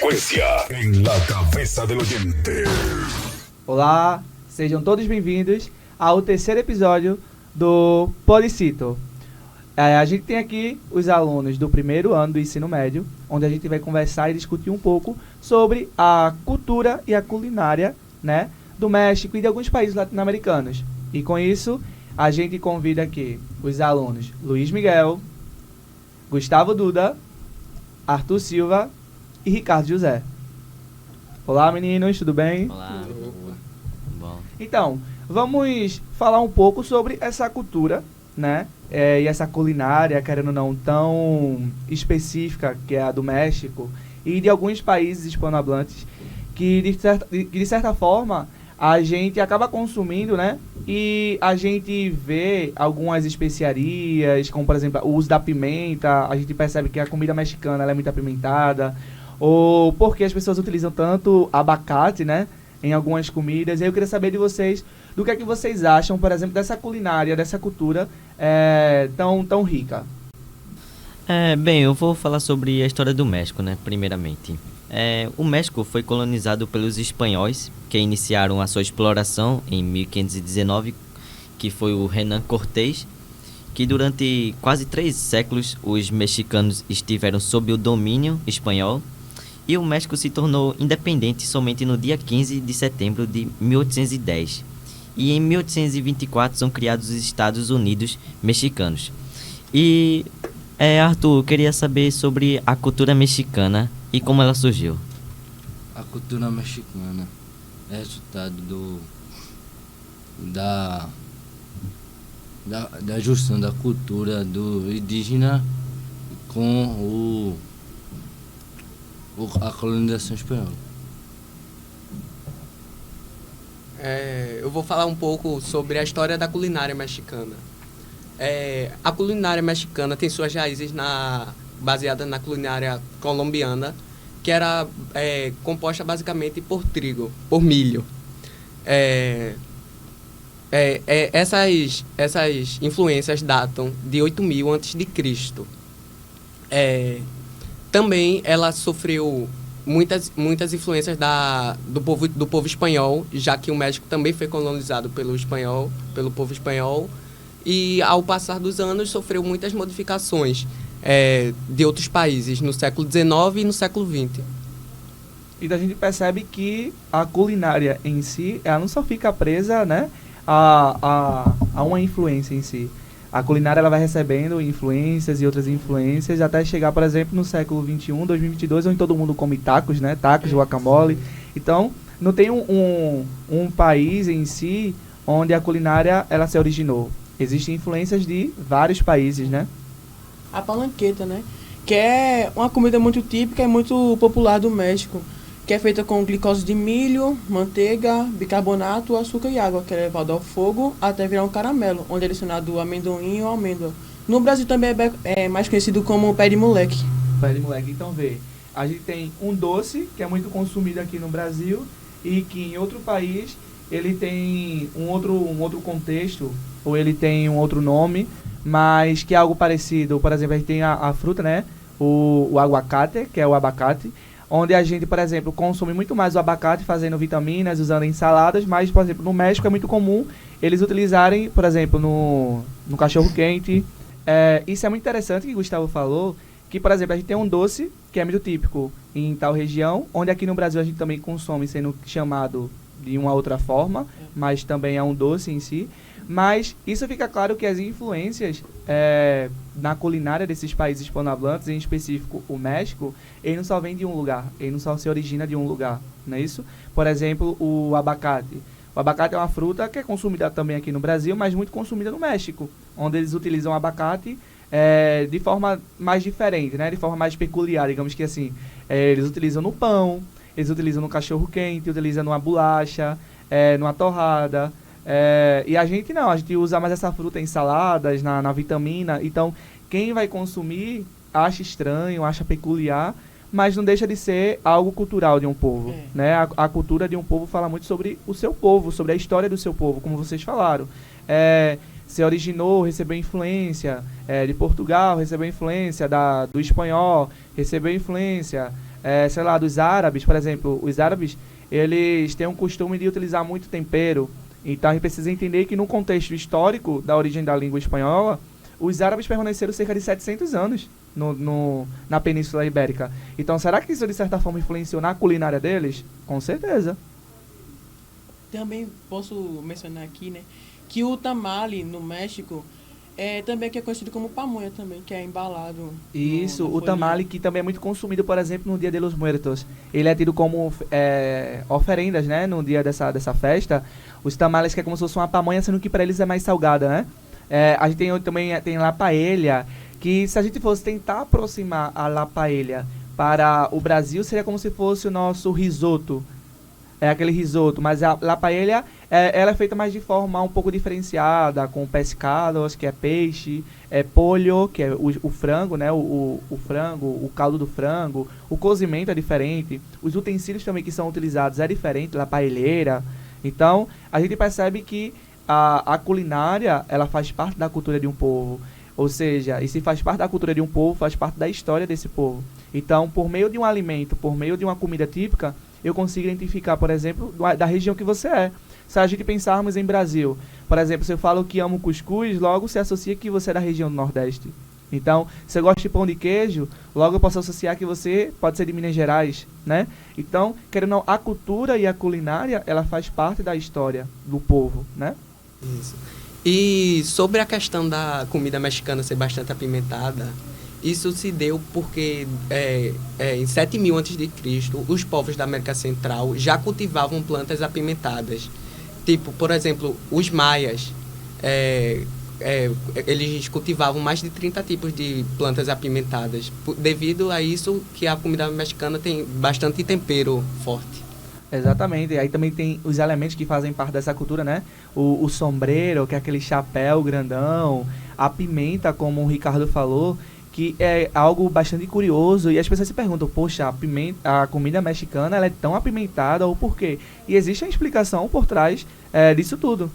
frecuencia en la cabeza del oyente. Olá, sejam todos bem-vindos ao terceiro episódio do Policito. A gente tem aqui os alunos do primeiro ano do ensino médio, onde a gente vai conversar e discutir um pouco sobre a cultura e a culinária, né, do México e de alguns países latino-americanos. E com isso, a gente convida aqui os alunos Luiz Miguel, Gustavo Duda, Arthur Silva e Ricardo José. Olá, meninos, tudo bem? Olá. Bom. Então, vamos falar um pouco sobre essa cultura, né? E essa culinária, querendo ou não, tão específica, que é a do México, e de alguns países hispanohablantes, que de certa forma a gente acaba consumindo, né? E a gente vê algumas especiarias, como por exemplo o uso da pimenta, a gente percebe que a comida mexicana ela é muito apimentada, ou porque as pessoas utilizam tanto abacate, né? Em algumas comidas. E aí eu queria saber de vocês, do que é que vocês acham, por exemplo, dessa culinária, dessa cultura tão rica. Bem, eu vou falar sobre a história do México, né, primeiramente. O México foi colonizado pelos espanhóis, que iniciaram a sua exploração em 1519, que foi o Hernán Cortés, que durante quase 3 séculos os mexicanos estiveram sob o domínio espanhol, e o México se tornou independente somente no dia 15 de setembro de 1810. E em 1824 são criados os Estados Unidos mexicanos. E, Arthur, eu queria saber sobre a cultura mexicana e como ela surgiu. A cultura mexicana é resultado da junção da cultura do indígena com a colonização espanhola. Eu vou falar um pouco sobre a história da culinária mexicana. A culinária mexicana tem suas raízes baseada na culinária colombiana, que era composta basicamente por trigo, por milho. Essas influências datam de 8.000 a.C. Também ela sofreu muitas influências do povo espanhol, já que o México também foi colonizado pelo povo espanhol, e ao passar dos anos sofreu muitas modificações de outros países no século XIX e no século XX. E a gente percebe que a culinária em si, ela não só fica presa, né, a uma influência em si. A culinária ela vai recebendo influências e outras influências até chegar, por exemplo, no século XXI, 2022, onde todo mundo come tacos, né? Tacos, guacamole. Então, não tem um país em si onde a culinária ela se originou. Existem influências de vários países, né? A palanqueta, né? Que é uma comida muito típica e muito popular do México, que é feita com glicose de milho, manteiga, bicarbonato, açúcar e água, que é levado ao fogo até virar um caramelo, onde é adicionado amendoim ou amêndoa. No Brasil também é mais conhecido como pé de moleque. Pé de moleque. Então, vê, a gente tem um doce, que é muito consumido aqui no Brasil, e que em outro país ele tem um outro contexto, ou ele tem um outro nome, mas que é algo parecido. Por exemplo, a gente tem a fruta, né? O aguacate, que é o abacate, onde a gente, por exemplo, consome muito mais o abacate fazendo vitaminas, usando em saladas, mas, por exemplo, no México é muito comum eles utilizarem, por exemplo, no cachorro-quente. Isso é muito interessante que o Gustavo falou, que, por exemplo, a gente tem um doce que é muito típico em tal região, onde aqui no Brasil a gente também consome sendo chamado de uma outra forma, mas também é um doce em si. Mas isso fica claro que as influências na culinária desses países hispanohablantes, em específico o México, ele não só vem de um lugar, ele não só se origina de um lugar, não é isso? Por exemplo, o abacate. O abacate é uma fruta que é consumida também aqui no Brasil, mas muito consumida no México, onde eles utilizam o abacate de forma mais diferente, né? De forma mais peculiar, digamos que assim. Eles utilizam no pão, eles utilizam no cachorro-quente, utilizam numa bolacha, numa torrada. E a gente não, a gente usa mais essa fruta em saladas, na vitamina. Então, quem vai consumir acha estranho, acha peculiar, mas não deixa de ser algo cultural de um povo, né? A cultura de um povo fala muito sobre o seu povo, sobre a história do seu povo, como vocês falaram. Se originou, recebeu influência de Portugal, recebeu influência do espanhol, recebeu influência sei lá, dos árabes, por exemplo, os árabes, eles têm um costume de utilizar muito tempero. Então a gente precisa entender que no contexto histórico da origem da língua espanhola, os árabes permaneceram cerca de 700 anos na Península Ibérica. Então será que isso de certa forma influenciou na culinária deles? Com certeza. Também posso mencionar aqui, né, que o tamale no México também que é conhecido como pamonha também, que é embalado. Isso, no o tamale folhinho. que também é muito consumido, por exemplo, no Dia de los Muertos. Ele é tido como oferendas, né, no dia dessa festa. Os tamales que é como se fosse uma pamonha, sendo que para eles é mais salgada, né? A gente tem la paella, que se a gente fosse tentar aproximar a la paella para o Brasil, seria como se fosse o nosso risoto. É aquele risoto, mas a la paella ela é feita mais de forma um pouco diferenciada, com pescado, acho que é peixe, pollo, que é o frango, né? O frango, o caldo do frango, o cozimento é diferente, os utensílios também que são utilizados é diferente, la paelleira. Então, a gente percebe que a culinária, ela faz parte da cultura de um povo. Ou seja, e se faz parte da cultura de um povo, faz parte da história desse povo. Então, por meio de um alimento, por meio de uma comida típica, eu consigo identificar, por exemplo, da região que você é. Se a gente pensarmos em Brasil, por exemplo, se eu falo que amo cuscuz, logo se associa que você é da região do Nordeste. Então, se eu gosto de pão de queijo, logo eu posso associar que você pode ser de Minas Gerais, né? Então, querendo ou não, a cultura e a culinária, ela faz parte da história do povo, né? Isso. E sobre a questão da comida mexicana ser bastante apimentada, isso se deu porque em 7000 a.C., os povos da América Central já cultivavam plantas apimentadas. Tipo, por exemplo, os maias, eles cultivavam mais de 30 tipos de plantas apimentadas. Devido a isso que a comida mexicana tem bastante tempero forte. Exatamente. Aí também tem os elementos que fazem parte dessa cultura, né? O sombreiro, que é aquele chapéu grandão, a pimenta, como o Ricardo falou, que é algo bastante curioso. E as pessoas se perguntam, poxa, a comida mexicana ela é tão apimentada, ou por quê? E existe uma explicação por trás disso tudo.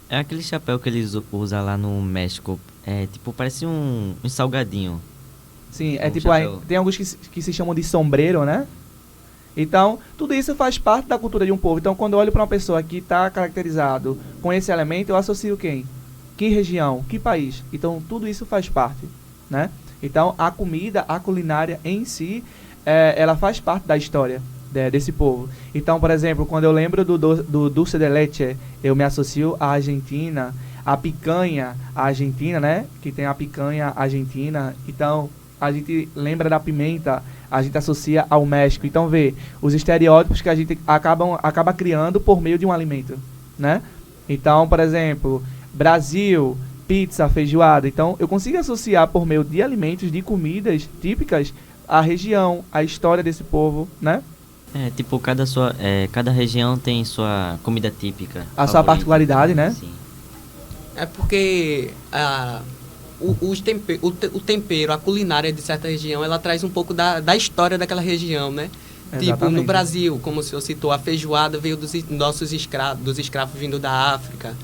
É aquele chapéu que eles usam lá no México. Tipo, parece um salgadinho. Sim, Um tipo, chapéu. tem alguns que se chamam de sombreiro, né? Então, tudo isso faz parte da cultura de um povo. Então, quando eu olho para uma pessoa que está caracterizado com esse elemento, eu associo quem? Que região? Que país? Então, tudo isso faz parte, né? Então, a comida, a culinária em si, ela faz parte da história desse povo. Então, por exemplo, quando eu lembro do dulce de leche, eu me associo à Argentina, a picanha argentina, né? Que tem a picanha argentina. Então, a gente lembra da pimenta, a gente associa ao México. Então, vê, os estereótipos que a gente acaba criando por meio de um alimento, né? Então, por exemplo, Brasil, pizza, feijoada. Então, eu consigo associar por meio de alimentos, de comidas típicas, a região, a história desse povo, né? Tipo, cada região tem sua comida típica. A sua favorita. particularidade, né? Sim. É porque o tempero, a culinária de certa região, ela traz um pouco da história daquela região, né? Tipo, Exatamente. no Brasil, como o senhor citou, a feijoada veio dos escravos vindo da África,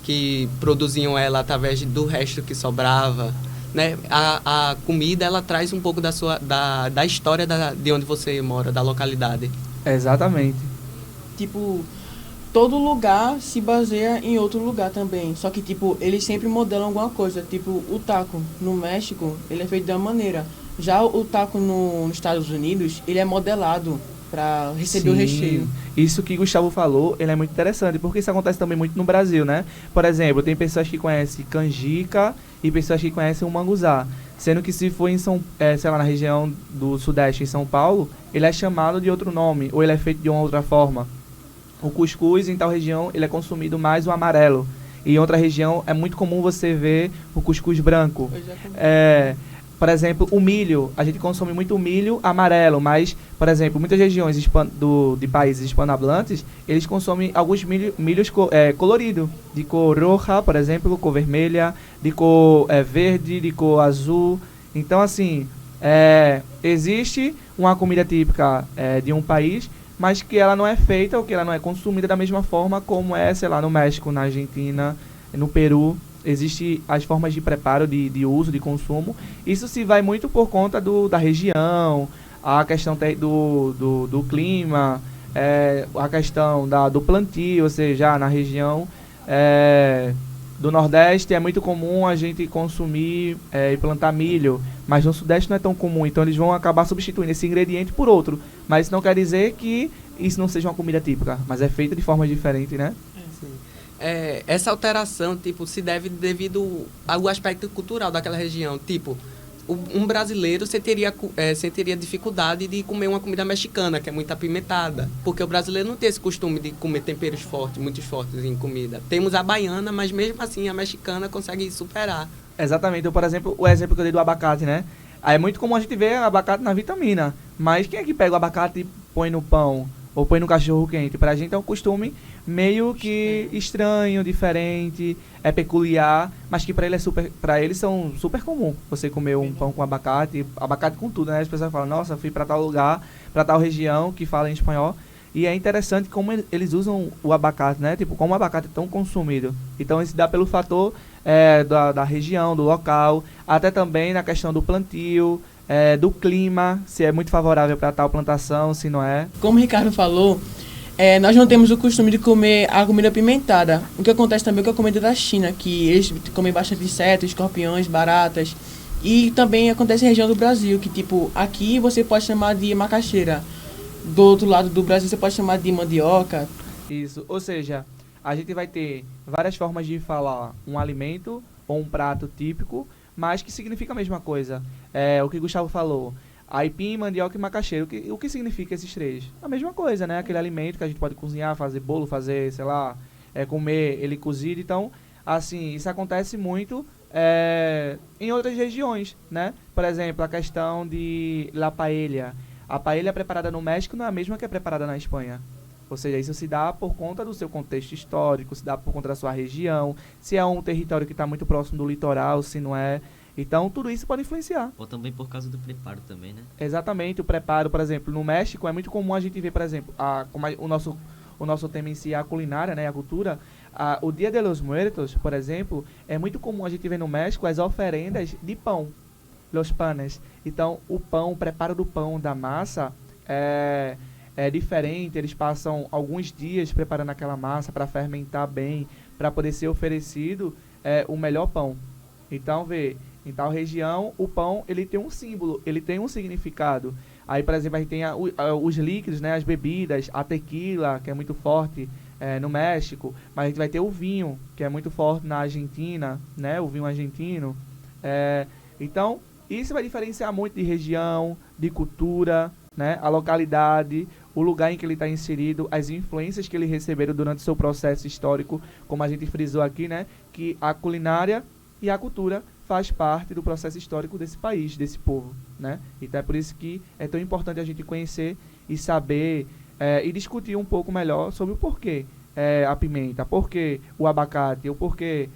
que produziam ela através do resto que sobrava, né? A comida, ela traz um pouco da história de onde você mora, da localidade. Exatamente. Tipo, todo lugar se baseia em outro lugar também. Só que, tipo, eles sempre modelam alguma coisa. Tipo, o taco no México, ele é feito de uma maneira. Já o taco nos Estados Unidos, ele é modelado para receber o Sim, recheio. Isso que Gustavo falou, ele é muito interessante, porque isso acontece também muito no Brasil, né? Por exemplo, tem pessoas que conhecem canjica e pessoas que conhecem o manguzá. Sendo que se for sei lá, na região do Sudeste, em São Paulo, ele é chamado de outro nome, ou ele é feito de uma outra forma. O cuscuz, em tal região, ele é consumido mais o amarelo. E em outra região, é muito comum você ver o cuscuz branco. Por exemplo, o milho. A gente consome muito milho amarelo, mas, por exemplo, muitas regiões de países hispanohablantes, eles consomem alguns milhos coloridos. De cor roja, por exemplo, cor vermelha, de cor verde, de cor azul. Então, assim, existe uma comida típica de um país, mas que ela não é feita ou que ela não é consumida da mesma forma como sei lá, no México, na Argentina, no Peru. existe as formas de preparo, de uso, de consumo. Isso se vai muito por conta da região, a questão do clima, a questão do plantio, ou seja, na região do Nordeste é muito comum a gente consumir e plantar milho, mas no Sudeste não é tão comum, então eles vão acabar substituindo esse ingrediente por outro. Mas isso não quer dizer que isso não seja uma comida típica, mas é feita de forma diferente, né? Essa alteração, tipo, se deve devido ao aspecto cultural daquela região. Tipo, um brasileiro sentiria dificuldade de comer uma comida mexicana, que é muito apimentada. Porque o brasileiro não tem esse costume de comer temperos fortes, muito fortes em comida. Temos a baiana, mas mesmo assim a mexicana consegue superar. Exatamente. Então, por exemplo, o exemplo que eu dei do abacate, né? Aí é muito comum a gente ver abacate na vitamina. Mas quem é que pega o abacate e põe no pão? Ou põe no cachorro quente? Pra gente é um costume meio que estranho, diferente, é peculiar, mas que para eles são super comum você comer um pão com abacate com tudo, né? As pessoas falam, nossa, fui para tal lugar, para tal região que fala em espanhol. E é interessante como eles usam o abacate, né? Tipo, como o abacate é tão consumido. Então isso dá pelo fator da região, do local, até também na questão do plantio, do clima, se é muito favorável para tal plantação, se não é. Como o Ricardo falou, nós não temos o costume de comer a comida apimentada. O que acontece também com a comida da China, que eles comem bastante insetos, escorpiões, baratas. E também acontece na região do Brasil, que tipo, aqui você pode chamar de macaxeira. Do outro lado do Brasil você pode chamar de mandioca. Isso, ou seja, a gente vai ter várias formas de falar um alimento ou um prato típico, mas que significa a mesma coisa. O que o Gustavo falou, aipim, mandioca e macaxeira. O que significa esses três? A mesma coisa, né? Aquele alimento que a gente pode cozinhar, fazer bolo, fazer, sei lá, comer ele cozido. Então, assim, isso acontece muito em outras regiões, né? Por exemplo, a questão de la paella. A paella preparada no México não é a mesma que é preparada na Espanha. Ou seja, isso se dá por conta do seu contexto histórico, se dá por conta da sua região, se é um território que está muito próximo do litoral, se não é. Então, tudo isso pode influenciar. Ou também por causa do preparo também, né? Exatamente, o preparo, por exemplo, no México é muito comum a gente ver, por exemplo, o nosso tema em si é a culinária, né, a cultura. O Dia de los Muertos, por exemplo, é muito comum a gente ver no México as oferendas de pão, los panes. Então, o preparo do pão, da massa, é diferente, eles passam alguns dias preparando aquela massa para fermentar bem, para poder ser oferecido o melhor pão. Então, em tal região, o pão ele tem um símbolo, ele tem um significado. Aí, por exemplo, a gente tem os líquidos, né, as bebidas, a tequila, que é muito forte no México, mas a gente vai ter o vinho, que é muito forte na Argentina, né, o vinho argentino. Então, isso vai diferenciar muito de região, de cultura, né, a localidade, o lugar em que ele está inserido, as influências que ele recebeu durante o seu processo histórico, como a gente frisou aqui, né, que a culinária e a cultura faz parte do processo histórico desse país, desse povo, né? Então é por isso que é tão importante a gente conhecer e saber e discutir um pouco melhor sobre o porquê a pimenta, porquê o abacate, o porquê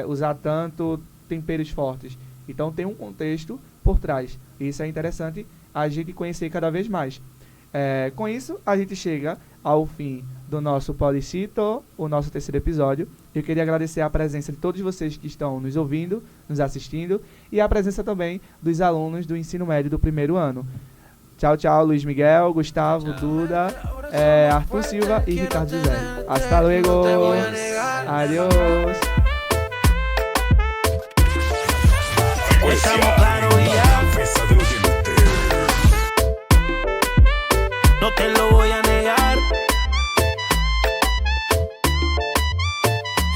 usar tanto temperos fortes. Então tem um contexto por trás. E isso é interessante a gente conhecer cada vez mais. Com isso, a gente chega ao fim do nosso Policito, o nosso terceiro episódio. Eu queria agradecer a presença de todos vocês que estão nos ouvindo, nos assistindo, e a presença também dos alunos do ensino médio do primeiro ano. Tchau, tchau, Luiz Miguel, Gustavo, Duda, Arthur Silva e Ricardo José. Hasta luego. Adiós. Estamos claros y ya. Cabeza del oyente. No te lo voy a negar.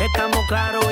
Estamos claros